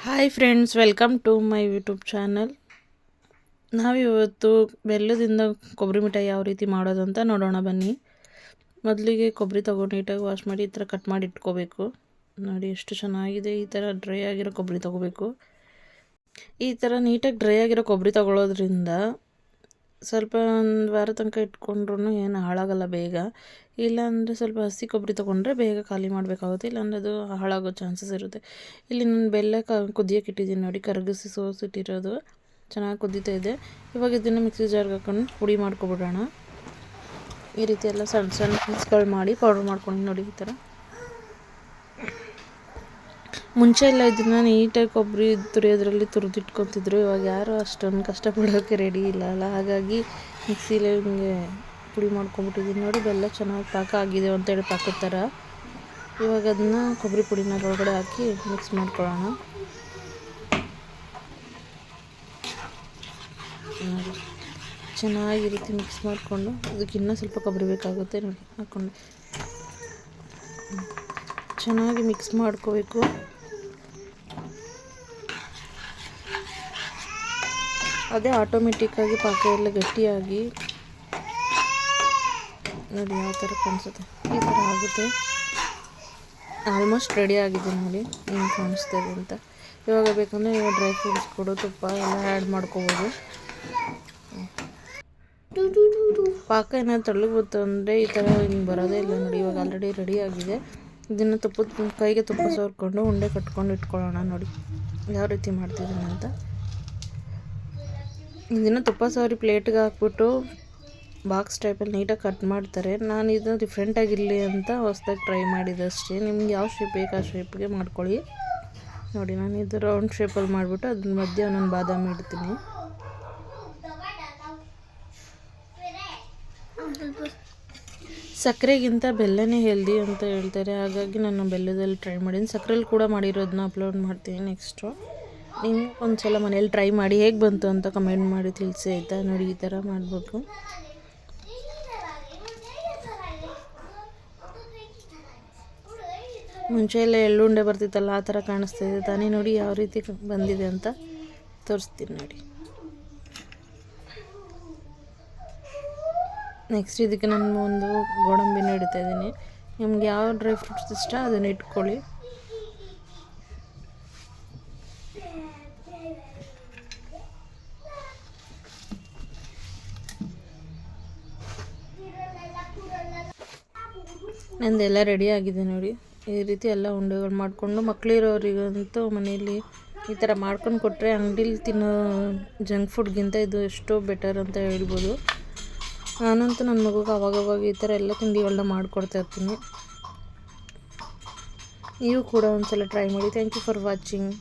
Hi friends, welcome to my YouTube channel. ನಾವಿವತ್ತು ಬೆಲ್ಲದಿಂದ ಕೊಬ್ಬರಿ ಮಿಠಾಯಿ ಯಾವ ರೀತಿ ಮಾಡೋದು ಅಂತ ನೋಡೋಣ ಬನ್ನಿ. ಮೊದಲಿಗೆ ಕೊಬ್ಬರಿ ತೊಗೊಂಡು ನೀಟಾಗಿ ವಾಶ್ ಮಾಡಿ ಈ ಥರ ಕಟ್ ಮಾಡಿ ಇಟ್ಕೋಬೇಕು. ನೋಡಿ ಎಷ್ಟು ಚೆನ್ನಾಗಿದೆ. ಈ ಥರ ಡ್ರೈ ಆಗಿರೋ ಕೊಬ್ಬರಿ ತೊಗೋಬೇಕು. ಈ ಥರ ನೀಟಾಗಿ ಡ್ರೈ ಆಗಿರೋ ಕೊಬ್ಬರಿ ತೊಗೊಳೋದ್ರಿಂದ ಸ್ವಲ್ಪ ಒಂದು ವಾರ ತನಕ ಇಟ್ಕೊಂಡ್ರೂ ಏನು ಹಾಳಾಗಲ್ಲ ಬೇಗ. ಇಲ್ಲಾಂದರೆ ಸ್ವಲ್ಪ ಹಸಿ ಕೊಬ್ಬರಿ ತೊಗೊಂಡ್ರೆ ಬೇಗ ಖಾಲಿ ಮಾಡಬೇಕಾಗುತ್ತೆ, ಇಲ್ಲಾಂದರೆ ಅದು ಹಾಳಾಗೋ ಚಾನ್ಸಸ್ ಇರುತ್ತೆ. ಇಲ್ಲಿ ನಾನು ಬೆಲ್ಲ ಕುದಿಯೋಕೆ ಇಟ್ಟಿದ್ದೀನಿ ನೋಡಿ, ಕರಗಿಸಿ ಸೋಸಿಟ್ಟಿರೋದು ಚೆನ್ನಾಗಿ ಕುದೀತಾ ಇದೆ. ಇವಾಗ ಇದನ್ನು ಮಿಕ್ಸಿ ಜಾರ್ಗೆ ಹಾಕೊಂಡು ಪುಡಿ ಮಾಡ್ಕೊಬಿಡೋಣ. ಈ ರೀತಿ ಎಲ್ಲ ಸಣ್ಣ ಸಣ್ಣ ಪೀಸ್ಗಳು ಮಾಡಿ ಪೌಡ್ರ್ ಮಾಡ್ಕೊಂಡು ನೋಡಿ. ಈ ಥರ ಮುಂಚೆ ಎಲ್ಲ ಇದನ್ನು ನೀಟಾಗಿ ಕೊಬ್ಬರಿ ತುರಿಯೋದ್ರಲ್ಲಿ ತುರಿದಿಟ್ಕೊತಿದ್ರು. ಇವಾಗ ಯಾರು ಅಷ್ಟೊಂದು ಕಷ್ಟಪಡೋಕ್ಕೆ ರೆಡಿ ಇಲ್ಲ ಅಲ್ಲ, ಹಾಗಾಗಿ ಮಿಕ್ಸಿಲೇ ಹಿಂಗೆ ಪುಡಿ ಮಾಡ್ಕೊಂಬಿಟ್ಟಿದ್ದೀನಿ ನೋಡಿ. ಬೆಲ್ಲ ಚೆನ್ನಾಗಿ ಪಾಕ ಆಗಿದೆ ಅಂತೇಳಿ ಪಾಕದ ಥರ. ಇವಾಗ ಅದನ್ನು ಕೊಬ್ಬರಿ ಪುಡಿನ ಒಳಗಡೆ ಹಾಕಿ ಮಿಕ್ಸ್ ಮಾಡ್ಕೊಳ್ಳೋಣ. ನೋಡಿ ಚೆನ್ನಾಗಿ ಈ ರೀತಿ ಮಿಕ್ಸ್ ಮಾಡಿಕೊಂಡು ಅದಕ್ಕೆ ಇನ್ನೂ ಸ್ವಲ್ಪ ಕೊಬ್ಬರಿ ಬೇಕಾಗುತ್ತೆ ನೋಡಿ, ಹಾಕ್ಕೊಂಡು ಚೆನ್ನಾಗಿ ಮಿಕ್ಸ್ ಮಾಡ್ಕೋಬೇಕು. ಅದೇ ಆಟೋಮೆಟಿಕ್ಕಾಗಿ ಪಾಕ ಎಲ್ಲ ಗಟ್ಟಿಯಾಗಿ ನೋಡಿ ಯಾವ ಥರ ಕಾಣಿಸುತ್ತೆ, ಈ ಥರ ಆಗುತ್ತೆ. ಆಲ್ಮೋಸ್ಟ್ ರೆಡಿ ಆಗಿದೆ ನೋಡಿ, ಹೆಂಗೆ ಕಾಣಿಸ್ತದೆ ಅಂತ. ಇವಾಗ ಬೇಕಂದರೆ ಇವಾಗ ಡ್ರೈ ಫ್ರೂಟ್ಸ್ ಕೊಡು, ತುಪ್ಪ ಎಲ್ಲ ಆ್ಯಡ್ ಮಾಡ್ಕೋಬೋದು. ಪಾಕ ಏನಾದ್ರು ತೆಳ್ಳಗೆ ಬಂತು ಅಂದರೆ ಈ ಥರ ಹಿಂಗೆ ಬರೋದೇ ಇಲ್ಲ ನೋಡಿ. ಇವಾಗ ಆಲ್ರೆಡಿ ರೆಡಿ ಆಗಿದೆ. ಇದನ್ನು ಕೈಗೆ ತುಪ್ಪ ಸೋರ್ಕೊಂಡು ಉಂಡೆ ಕಟ್ಕೊಂಡು ಇಟ್ಕೊಳ್ಳೋಣ. ನೋಡಿ ಯಾವ ರೀತಿ ಮಾಡ್ತಿದ್ದೀನಿ ಅಂತ. ಇದನ್ನು ತುಪ್ಪ ಸವರಿ ಪ್ಲೇಟ್ಗೆ ಹಾಕ್ಬಿಟ್ಟು ಬಾಕ್ಸ್ ಟೈಪಲ್ಲಿ ನೀಟಾಗಿ ಕಟ್ ಮಾಡ್ತಾರೆ. ನಾನು ಇದು ಡಿಫ್ರೆಂಟಾಗಿರಲಿ ಅಂತ ಹೊಸದಾಗಿ ಟ್ರೈ ಮಾಡಿದೆ ಅಷ್ಟೇ. ನಿಮ್ಗೆ ಯಾವ ಶೇಪ್ ಬೇಕು ಆ ಶೇಪ್ಗೆ ಮಾಡ್ಕೊಳ್ಳಿ. ನೋಡಿ ನಾನು ಇದು ರೌಂಡ್ ಶೇಪಲ್ಲಿ ಮಾಡಿಬಿಟ್ಟು ಅದ್ರ ಮಧ್ಯೆ ಒಂದೊಂದು ಬಾದಾಮಿ ಇಡ್ತೀನಿ. ಸಕ್ಕರೆಗಿಂತ ಬೆಲ್ಲನೇ ಹೆಲ್ದಿ ಅಂತ ಹೇಳ್ತಾರೆ, ಹಾಗಾಗಿ ನಾನು ಬೆಲ್ಲದಲ್ಲಿ ಟ್ರೈ ಮಾಡೀನಿ. ಸಕ್ಕರೆಲಿ ಕೂಡ ಮಾಡಿರೋದನ್ನ ಅಪ್ಲೋಡ್ ಮಾಡ್ತೀನಿ ನೆಕ್ಸ್ಟು. ನೀವು ಒಂದು ಸಲ ಮನೇಲಿ ಟ್ರೈ ಮಾಡಿ ಹೇಗೆ ಬಂತು ಅಂತ ಕಮೆಂಟ್ ಮಾಡಿ ತಿಳಿಸಿ ಆಯಿತಾ. ನೋಡಿ ಈ ಥರ ಮಾಡಬೇಕು. ಮುಂಚೆ ಎಲ್ಲ ಎಳ್ಳುಂಡೆ ಬರ್ತಿತ್ತಲ್ಲ, ಆ ಥರ ಕಾಣಿಸ್ತಾಯಿದೆ ತಾನೇ. ನೋಡಿ ಯಾವ ರೀತಿ ಬಂದಿದೆ ಅಂತ ತೋರಿಸ್ತೀನಿ ನೋಡಿ. ನೆಕ್ಸ್ಟ್ ಇದಕ್ಕೆ ನಾನು ಒಂದು ಗೋಡಂಬಿನ ಇಡ್ತಾ ಇದ್ದೀನಿ. ನಿಮ್ಗೆ ಯಾವ ಡ್ರೈ ಫ್ರೂಟ್ಸ್ ಇಷ್ಟ ಅದನ್ನು ಇಟ್ಕೊಳ್ಳಿ. ನಂದೆಲ್ಲ ರೆಡಿ ಆಗಿದೆ ನೋಡಿ. ಈ ರೀತಿ ಎಲ್ಲ ಉಂಡೆಗಳು ಮಾಡಿಕೊಂಡು ಮಕ್ಕಳಿರೋರಿಗಂತೂ ಮನೆಯಲ್ಲಿ ಈ ಥರ ಮಾಡ್ಕೊಂಡು ಕೊಟ್ಟರೆ ಅಂಗಡೀಲಿ ತಿನ್ನೋ ಜಂಕ್ ಫುಡ್ಗಿಂತ ಇದು ಎಷ್ಟೋ ಬೆಟರ್ ಅಂತ ಹೇಳ್ಬೋದು. ನಾನಂತೂ ನನ್ನ ಮಗುಗೆ ಅವಾಗವಾಗ ಈ ಥರ ಎಲ್ಲ ತಿಂಡಿಗಳನ್ನ ಮಾಡಿಕೊಡ್ತಾ ಇರ್ತೀನಿ. ನೀವು ಕೂಡ ಒಂದು ಸಲ ಟ್ರೈ ಮಾಡಿ. Thank you for watching.